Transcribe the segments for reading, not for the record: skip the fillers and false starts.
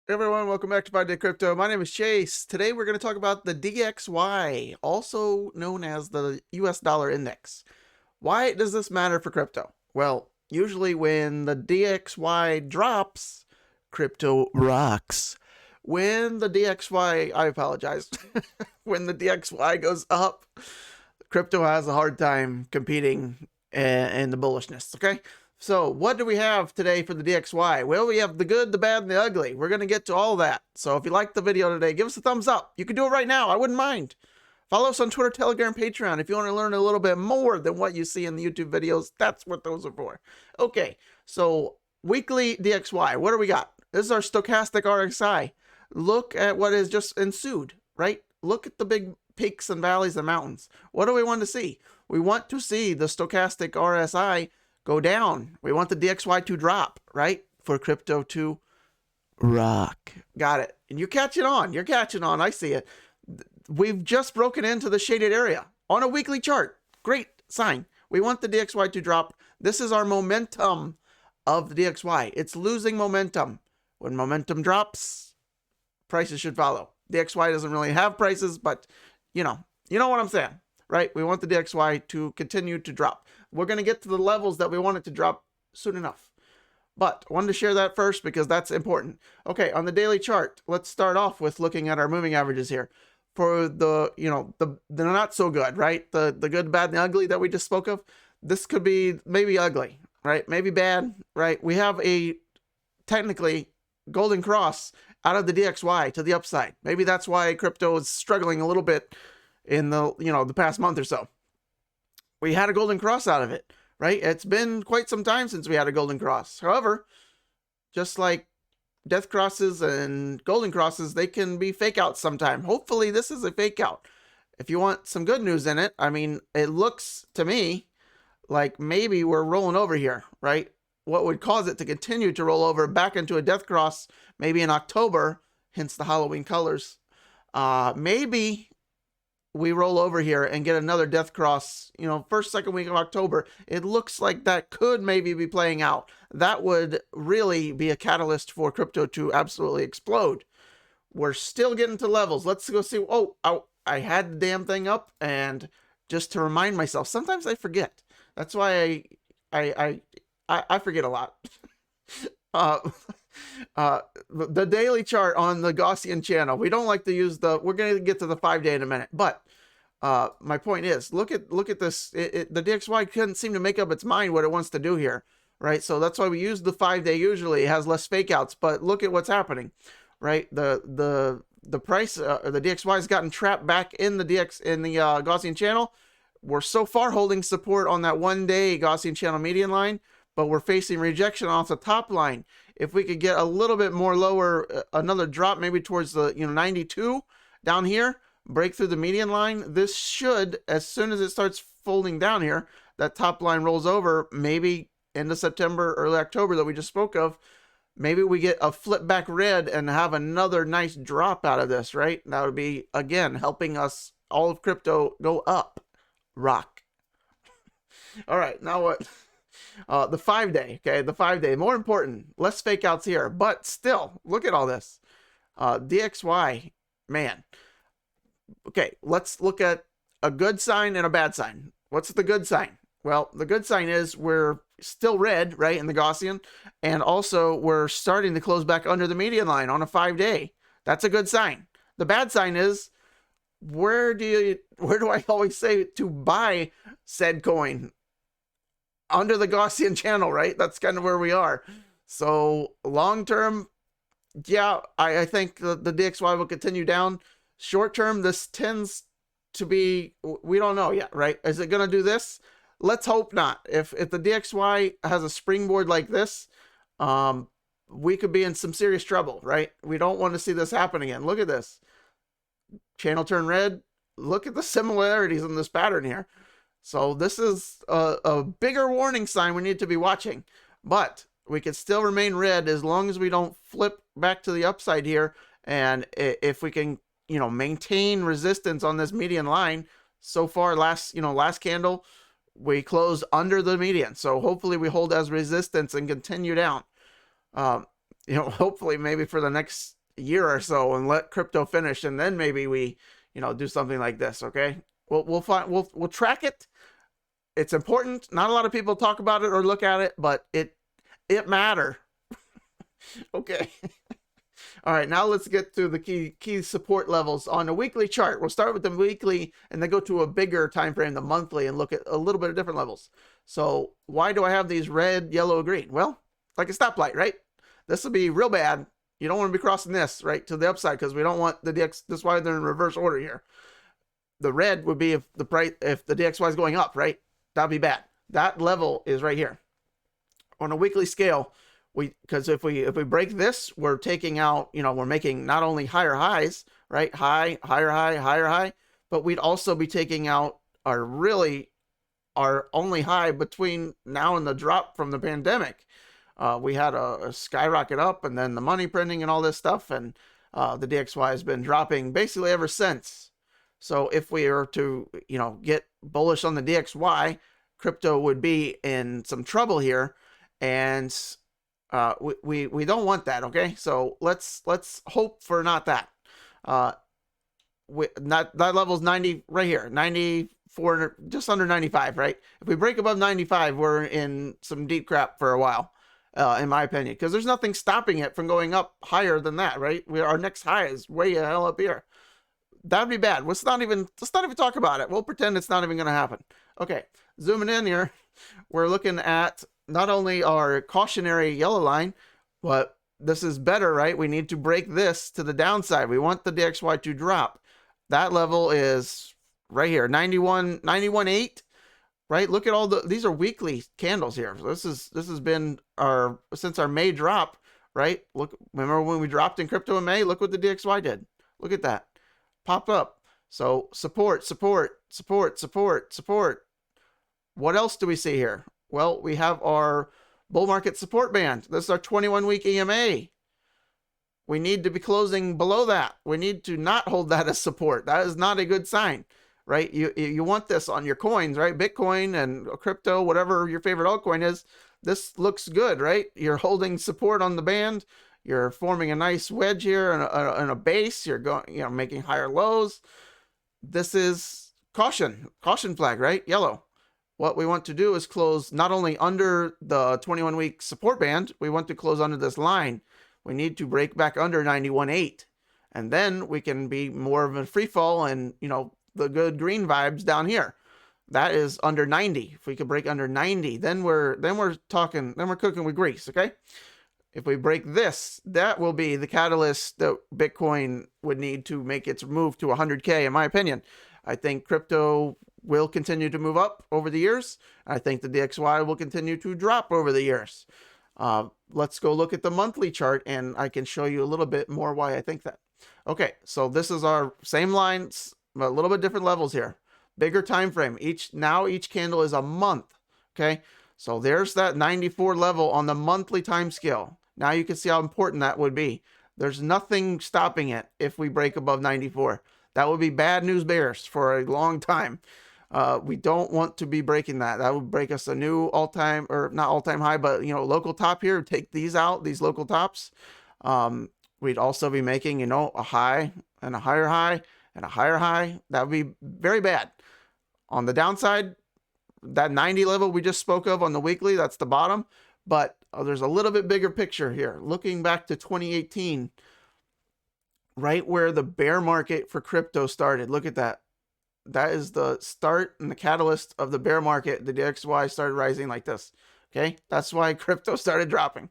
Hey everyone, welcome back to 5-Day Crypto. My name is Chase. Today we're going to talk about the DXY, also known as the US dollar index. Why does this matter for crypto? Well, usually when the DXY drops, crypto rocks. When the DXY, I apologize, when the DXY goes up, crypto has a hard time competing in the bullishness, okay? So what do we have today for the DXY? Well, we have the good, the bad, and the ugly. We're going to get to all that. So if you liked the video today, give us a thumbs up. You can do it right now. I wouldn't mind. Follow us on Twitter, Telegram, Patreon. If you want to learn a little bit more than what you see in the YouTube videos, that's what those are for. Okay, so weekly DXY. What do we got? This is our stochastic RXI. Look at what has just ensued, right? Look at the big peaks and valleys and mountains. What do we want to see? We want to see the stochastic RSI go down. We want the DXY to drop, right? For crypto to rock. Got it. And you're catching on. You're catching on. I see it. We've just broken into the shaded area on a weekly chart. Great sign. We want the DXY to drop. This is our momentum of the DXY. It's losing momentum. When momentum drops, prices should follow. DXY doesn't really have prices, but you know what I'm saying, right? We want the DXY to continue to drop. We're going to get to the levels that we want it to drop soon enough. But I wanted to share that first because that's important. Okay, on the daily chart, let's start off with looking at our moving averages here. For the, the not so good, right? The good, bad, and the ugly that we just spoke of, this could be maybe ugly, right? Maybe bad, right? We have a technically golden cross out of the DXY to the upside. Maybe that's why crypto is struggling a little bit in the, the past month or so. We had a golden cross out of it, right? It's been quite some time since we had a golden cross. However, just like death crosses and golden crosses, they can be fake outs sometime. Hopefully this is a fake out. If you want some good news in it, I mean, it looks to me like maybe we're rolling over here, right? What would cause it to continue to roll over back into a death cross maybe in October, hence the Halloween colors. Maybe we roll over here and get another death cross, first, second week of October. It looks like that could maybe be playing out. That would really be a catalyst for crypto to absolutely explode. We're still getting to levels. Let's go see. Oh, I had the damn thing up, and just to remind myself, sometimes I forget. That's why I forget a lot. The daily chart on the Gaussian channel. We don't like to use we're going to get to the 5-day in a minute, but my point is, look at this. The DXY couldn't seem to make up its mind what it wants to do here, right? So that's why we use the 5-day. Usually it has less fake outs, but look at what's happening, right? The price, the DXY has gotten trapped back in the Gaussian channel. We're so far holding support on that 1-day Gaussian channel median line, but we're facing rejection off the top line. If we could get a little bit more lower, another drop maybe towards the 92 down here, break through the median line, this should, as soon as it starts folding down here, that top line rolls over, maybe into September, early October that we just spoke of, maybe we get a flip back red and have another nice drop out of this, right? That would be, again, helping us, all of crypto, go up. Rock. All right, now what? The 5-day, okay, the 5-day, more important, less fake outs here, but still, look at all this. DXY, man. Okay, let's look at a good sign and a bad sign. What's the good sign? Well, the good sign is we're still red, right, in the Gaussian, and also we're starting to close back under the median line on a 5-day. That's a good sign. The bad sign is, where do I always say to buy said coin? Under the Gaussian channel, right? That's kind of where we are. So long term, yeah, I think the DXY will continue down. Short term, this tends to be, we don't know yet, right? Is it going to do this? Let's hope not. If the DXY has a springboard like this, we could be in some serious trouble, right? We don't want to see this happen again. Look at this. Channel turn red. Look at the similarities in this pattern here. So this is a bigger warning sign we need to be watching. But we can still remain red as long as we don't flip back to the upside here. And if we can, maintain resistance on this median line. So far, last candle, we closed under the median. So hopefully we hold as resistance and continue down. hopefully maybe for the next year or so, and let crypto finish, and then maybe we, do something like this. Okay, we'll track it. It's important. Not a lot of people talk about it or look at it, but it matter. Okay. All right, now let's get to the key support levels on a weekly chart. We'll start with the weekly and then go to a bigger time frame, the monthly, and look at a little bit of different levels. So why do I have these red, yellow, green? Well, like a stoplight, right? This will be real bad. You don't want to be crossing this right to the upside, because we don't want the DX. That's why they're in reverse order here. The red would be if the DXY is going up, right? That'd be bad. That level is right here on a weekly scale. Because if we break this, we're taking out, we're making not only higher highs, right? Higher high, but we'd also be taking out our only high between now and the drop from the pandemic. We had a skyrocket up, and then the money printing and all this stuff, and the DXY has been dropping basically ever since. So if we are to, get bullish on the DXY, crypto would be in some trouble here, and we don't want that. Okay, so let's hope for not that. That level's 90 right here, 94, just under 95, right? If we break above 95, we're in some deep crap for a while, in my opinion, because there's nothing stopping it from going up higher than that, right? Our next high is way the hell up here. That'd be bad. Let's not even talk about it. We'll pretend it's not even going to happen. Okay, zooming in here, we're looking at not only our cautionary yellow line, but this is better, right? We need to break this to the downside. We want the DXY to drop. That level is right here, 91.8, right? Look at all these are weekly candles here. So this has been since our May drop, right? Look, remember when we dropped in crypto in May? Look what the DXY did. Look at that. Popped up. So support. What else do we see here? Well, we have our bull market support band. This is our 21-week EMA. We need to be closing below that. We need to not hold that as support. That is not a good sign, right? You want this on your coins, right? Bitcoin and crypto, whatever your favorite altcoin is. This looks good, right? You're holding support on the band. You're forming a nice wedge here and a base. You're going, making higher lows. This is caution flag, right? Yellow. What we want to do is close not only under the 21-week support band, we want to close under this line. We need to break back under 91.8, and then we can be more of a free fall and, the good green vibes down here. That is under 90. If we could break under 90, then we're cooking with grease, okay? If we break this, that will be the catalyst that Bitcoin would need to make its move to 100K, in my opinion. I think crypto will continue to move up over the years. I think the DXY will continue to drop over the years. Let's go look at the monthly chart, and I can show you a little bit more why I think that. Okay, so this is our same lines, a little bit different levels here. Bigger time frame. Each candle is a month. Okay, so there's that 94 level on the monthly time scale. Now you can see how important that would be. There's nothing stopping it if we break above 94. That would be bad news bears for a long time. We don't want to be breaking that. That would break us a new all-time, or not all-time high, but, local top here. Take these out, these local tops. We'd also be making, a high and a higher high and a higher high. That would be very bad. On the downside, that 90 level we just spoke of on the weekly, that's the bottom. But there's a little bit bigger picture here. Looking back to 2018, right where the bear market for crypto started. Look at that. That is the start and the catalyst of the bear market. The DXY started rising like this. Okay, that's why crypto started dropping.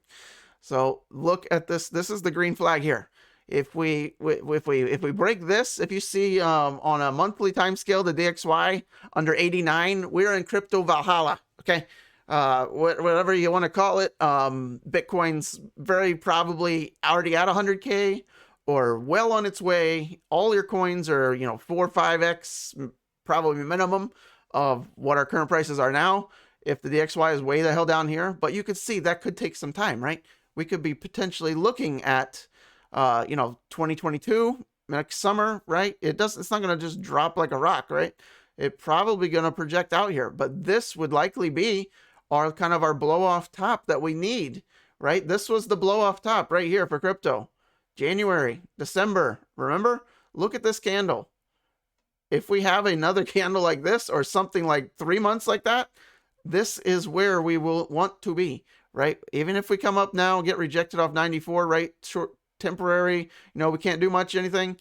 So look at this. This is the green flag here. If we break this, if you see on a monthly time scale, the DXY under 89, we're in crypto Valhalla. Okay, whatever you want to call it. Bitcoin's very probably already at 100K. Or well on its way. All your coins are, 4 or 5x, probably minimum of what our current prices are now. If the DXY is way the hell down here, but you could see that could take some time, right? We could be potentially looking at, 2022 next summer, right? It's not going to just drop like a rock, right? It's probably going to project out here, but this would likely be our kind of our blow off top that we need, right? This was the blow off top right here for crypto. January, December, remember? Look at this candle. If we have another candle like this or something like 3 months like that, this is where we will want to be, right? Even if we come up now, get rejected off 94, right? Short, temporary, we can't do much anything,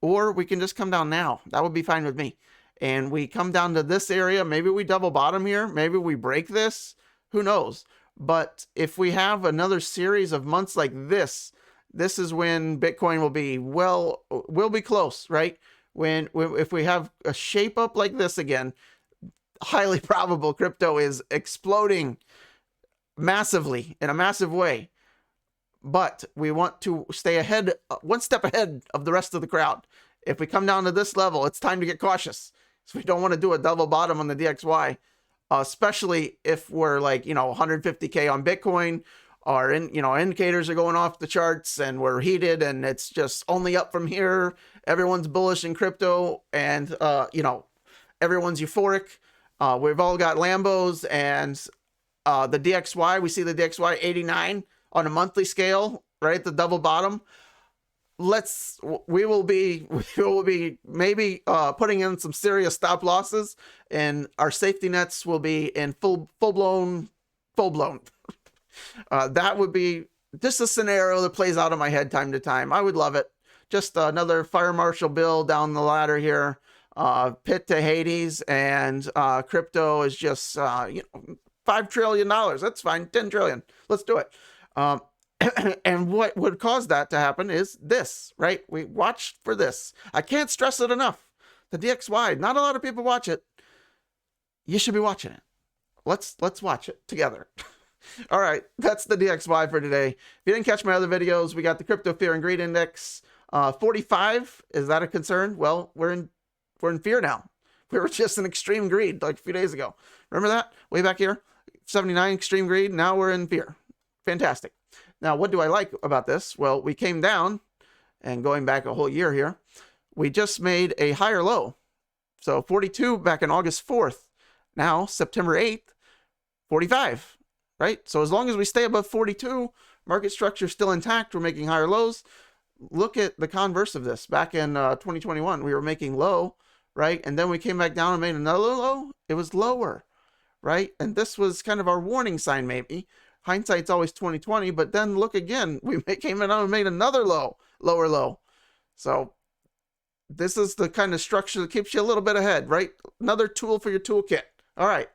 or we can just come down now. That would be fine with me. And we come down to this area. Maybe we double bottom here. Maybe we break this. Who knows? But if we have another series of months like this is when Bitcoin will be close, right? If we have a shape up like this again, highly probable crypto is exploding massively in a massive way. But we want to stay ahead, one step ahead of the rest of the crowd. If we come down to this level, it's time to get cautious. So we don't want to do a double bottom on the DXY, especially if we're like, 150K on Bitcoin. Our indicators are going off the charts and we're heated and it's just only up from here. Everyone's bullish in crypto and, everyone's euphoric. We've all got Lambos and the DXY. We see the DXY 89 on a monthly scale, right? The double bottom. We will be maybe putting in some serious stop losses and our safety nets will be in full blown. That would be just a scenario that plays out in my head time to time. I would love it. Just another fire marshal bill down the ladder here. Pit to Hades, and crypto is just $5 trillion. That's fine. 10 trillion. Let's do it. And what would cause that to happen is this, right? We watch for this. I can't stress it enough. The DXY, not a lot of people watch it. You should be watching it. Let's watch it together. All right, that's the DXY for today. If you didn't catch my other videos, we got the Crypto Fear and Greed Index. 45, is that a concern? Well, we're in fear now. We were just in extreme greed like a few days ago. Remember that? Way back here? 79, extreme greed. Now we're in fear. Fantastic. Now, what do I like about this? Well, we came down, and going back a whole year here, we just made a higher low. So 42 back in August 4th. Now, September 8th, 45. Right? So as long as we stay above 42, market structure is still intact. We're making higher lows. Look at the converse of this. Back in 2021, we were making low, right? And then we came back down and made another low. It was lower, right? And this was kind of our warning sign, maybe. Hindsight's always 2020, but then look again. We came in and made another lower low. So this is the kind of structure that keeps you a little bit ahead, right? Another tool for your toolkit. All right.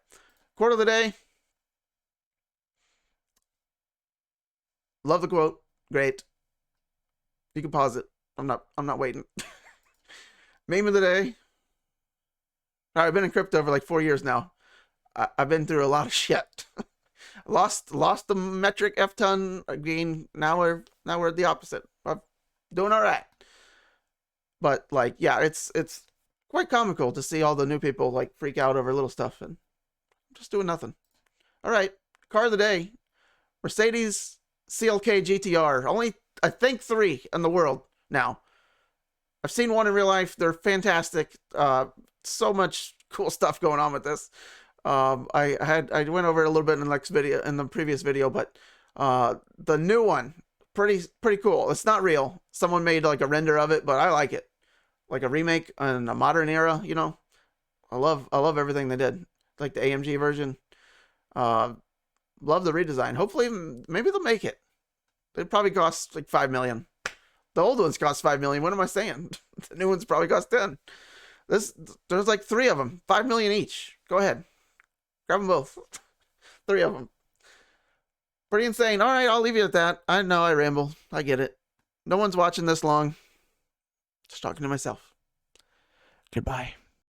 Quote of the day. Love the quote. Great. You can pause it. I'm not waiting. Meme of the day. All right, I've been in crypto for like 4 years now. I've been through a lot of shit. lost the metric F ton gain. Now we're the opposite. I'm doing all right. But like, yeah, it's quite comical to see all the new people like freak out over little stuff and just doing nothing. All right, car of the day. Mercedes CLK GTR. Only, I think, 3 in the world now. I've seen one in real life. They're fantastic. So much cool stuff going on with this. I went over it a little bit in the previous video, but the new one, pretty cool. It's not real. Someone made like a render of it, but I like it. Like a remake in a modern era, I love everything they did. Like the AMG version. Love the redesign. Hopefully, maybe they'll make it. It probably costs like 5 million. The old ones cost 5 million. What am I saying? The new ones probably cost 10. There's like 3 of them, 5 million each. Go ahead, grab them both. 3 of them. Pretty insane. All right, I'll leave you at that. I know I ramble. I get it. No one's watching this long. Just talking to myself. Goodbye.